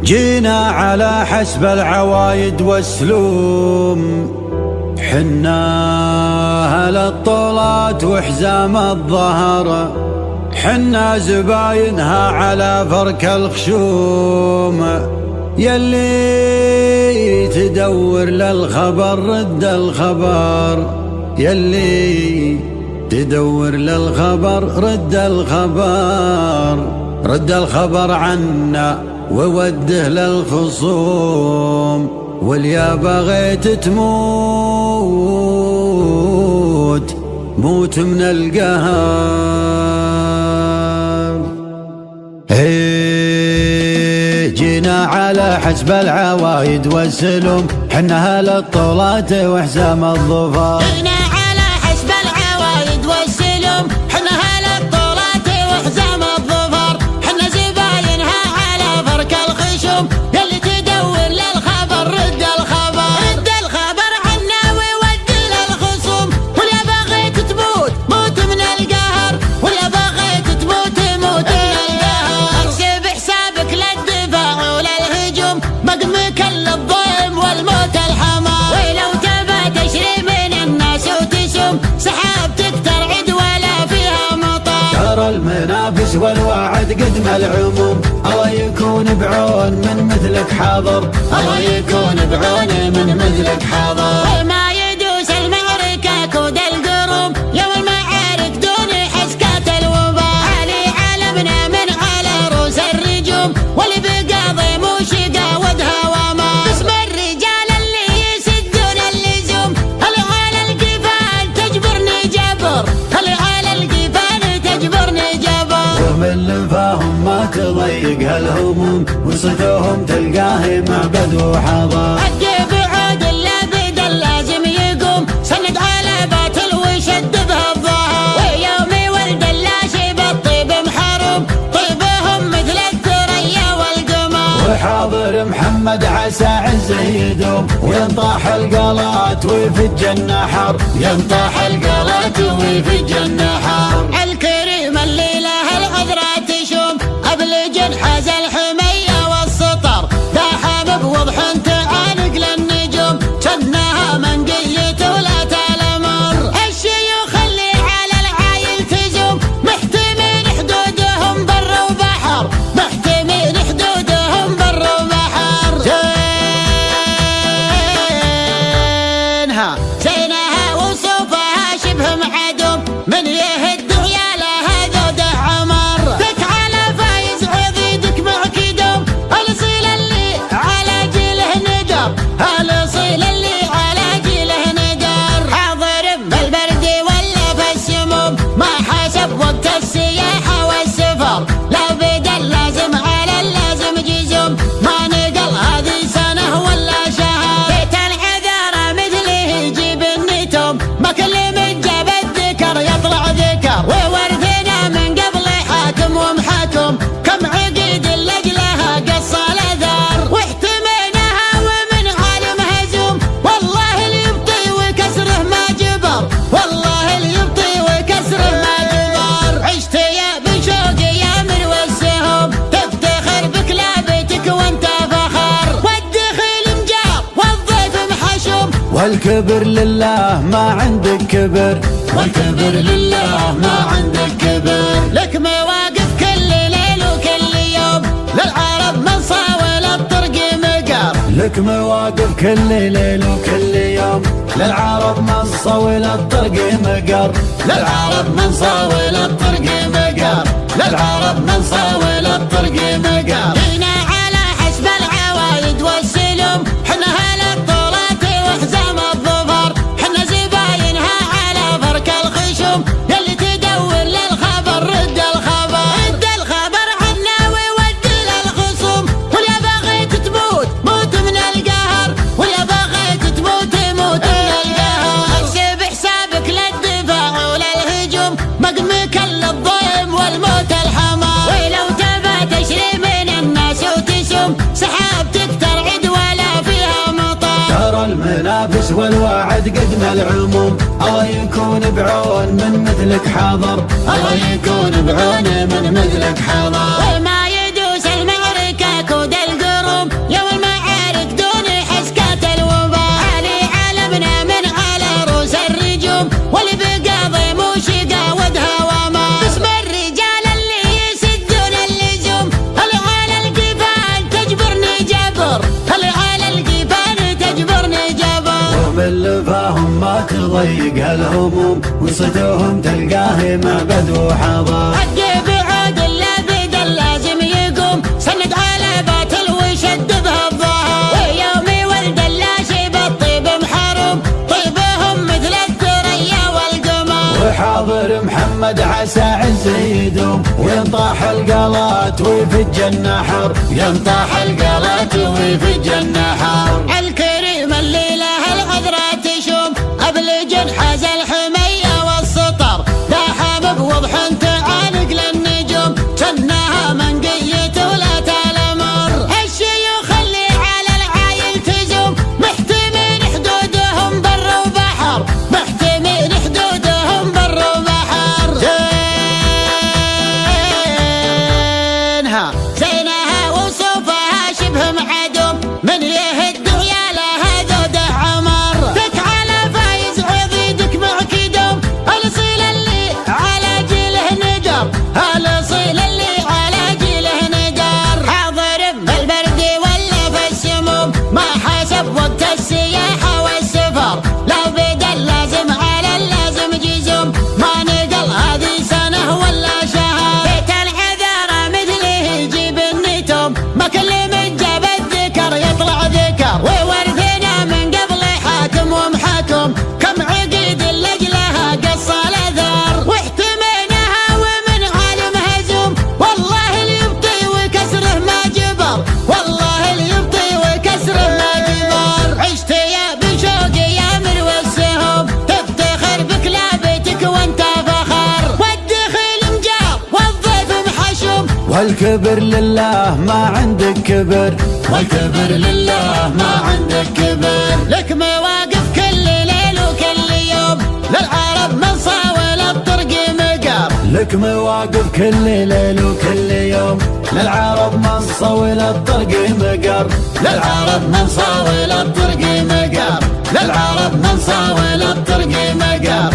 جينا على حسب العوايد والسلوم، حنا أهل الطولات وحزام الظهر، حنا زباينها على فرك الخشوم. يلي تدور للخبر رد الخبر، يلي تدور للخبر رد الخبر، رد الخبر عنا ووده للخصوم. واليا بغيت تموت موت من القهر. جينا على حسب العوايد والسلوم، حنا أهل الطولات وحزام الظفر. جينا على حسب العوايد والسلوم، حنا أهل الطولات وحزام الظفر، حنا زباينها على فرك الخشوم. يلي تدور للخبر رد الخبر، رد الخبر عنا وودي للخصوم. واليا بغيت تموت موت من القهر، واليا بغيت تموت موت من القهر. احسب حسابك للدفاع وللهجوم، مقمك للظلم والموت الحمار. ولو تبى تشري من الناس وتسوم، سحابتك ترعد ولا فيها مطر. ترى المنافس والوعد قدم العموم، الله يكون بعون من مثلك حاضر، الله يكون بعون من مثلك حاضر. وما يدوس المعركة كود القروم، يوم المعارك دون حسكات الوباء. علي علمنا من على رؤوس الرجوم، واللي بقاضي موشقة ودها وما. اسم الرجال اللي يسدون اللزوم، اللي على القفال تجبرني جبر، اللي على القفال تجبرني جبر. ومن لفاهم ما تضيق هالهموم، وصفهم تلقاه معبد وحضر. عجب عود اللابد اللازم يقوم، سند على باطل وشد به الظهر. ويوم ولد اللاشي بالطيب محروم، طيبهم مثل الثريا والقمر. وحاضر محمد عسى عزه يدوم، وينطاح القلات ويفج النحر، ينطاح القلات ويفج النحر. الكريم اللي له العذرة تشوم، أبلج حاز الحمية والسطر. داحم بوضح تعانق للنجوم، جنها منقية ولا تلمر. الشيوخ اللي على العايل تزوم، محتمين حدودهم بر وبحر، محتمين حدودهم بر وبحر. زينها وصوفها شبه معدوم، من يهد عيالها ذوده عمر. ذك على فايز عضيدك معكدوم، الاصيل اللي على جيله ندر، الاصيل اللي على جيله ندر. حاضر بالبرد ولا في السموم، ما حسب وقت السياحة والسفر. لو بدا اللازم على اللازم جزوم، ما نقل هذه سنة ولا شهر. بيت العذارى مثله يجيب النتوم، ما كل من جاب الذكر يطلع ذكر. وورثنا من قبل حاكم ومحاكم، كم عقيد لجلها قص الاثار. واحتميناها ومن عالم هزوم، والله اللي يبطي وكسره ما جبر، والله اللي يبطي وكسره ما جبر. عشت يا بن شوق يا من والسهوم، تفتخر بكلابتك وانت فخر. والدخيل مجار والضيف محشوم، والكبر لله ما عندك كبر، والكبر لله ما عندك كبر. لك مواقف كل ليل وكل يوم، للعرب من صاول الطرق مقر. لك مواقف كل ليل وكل يوم، للعرب من صول الطرق مقر، للعرب من صاول الطرق مقر، للعرب من صاول الطرق مقر. جينا على حسب العوايد والسلوم، حنا أهل الطولات وحزام الظفر، حنا زباينها على فرك الخشوم. يلي تدور للخبر رد الخبر، رد الخبر عنا وودي للخصوم. واليا بغيت تموت موت من القهر، واليا بغيت تموت موت من القهر. احسب حسابك للدفاع وللهجوم، مقمك للظلم والموت الحمار. ولو تبى تشري من الناس وتسوم، سحابتك ترعد ولا فيها مطر. ترى المنافس والوعد قدم العموم، الله يكون بعون من مثلك حاضر، الله يكون بعون من مثلك حاضر. وما يدوس المعركة كود القروم، يضيق هالهموم وصدوهم تلقاه معبد وحضر. حق بعود الذي لازم يقوم سند على باطل وشد بها الظهر. ويومي ولد اللاشي بالطيب محروم طيبهم مثل الثريا والقمر. وحاضر محمد عسى عز يدوم وينطاح القلات ويفج النحر. ينطاح القلات ويفج النحر. الكريم اللي له العذرة تشوم أبلج حاز الحمية والسطر. لا حابب وضح تعالق للنجوم سنها منقية ولا تلمر. الشيوخ اللي على العايل تزوم محتمين حدودهم بر وبحر. محتمين حدودهم بر وبحر. زينها وصوفها شبه معدوم من يهد ويا لها ذود عمر. دك على فايز عضيدك معكدوم الاصيل اللي على جيله نقر. الاصيل اللي على جيله نقر. حاضر بالبرد ولا في السموم ما حسب وقت السياحة والسفر. لو بدا اللازم على اللازم جزوم ما نقل هذه سنة ولا شهر. بيت العذارى مثله يجيب النتوم ما كل من جاب الذكر يطلع ذكر. وورثنا من قبل حاكم ومحكم كم عقيد لجلها قص الاثار. واحتميناها ومن عالم هزوم والله اللي يبطي وكسره ما جبر. والله اللي يبطي وكسره ما جبر. عشت يا بشوق يا مروى السهوم تفتخر بكلابتك وانت فخر. والدخيل مجار والضيف محشوم والكبر لله ما عندك كبر. والكبر لله ما عندك كبر. لك مواقف كل ليل وكل يوم للعرب من صاول الطرق مقر. لك مواقف كل ليل وكل يوم للعرب من صول الطرق مقر. للعرب من صاول الطرق مقر. للعرب من صاول الطرق مقر.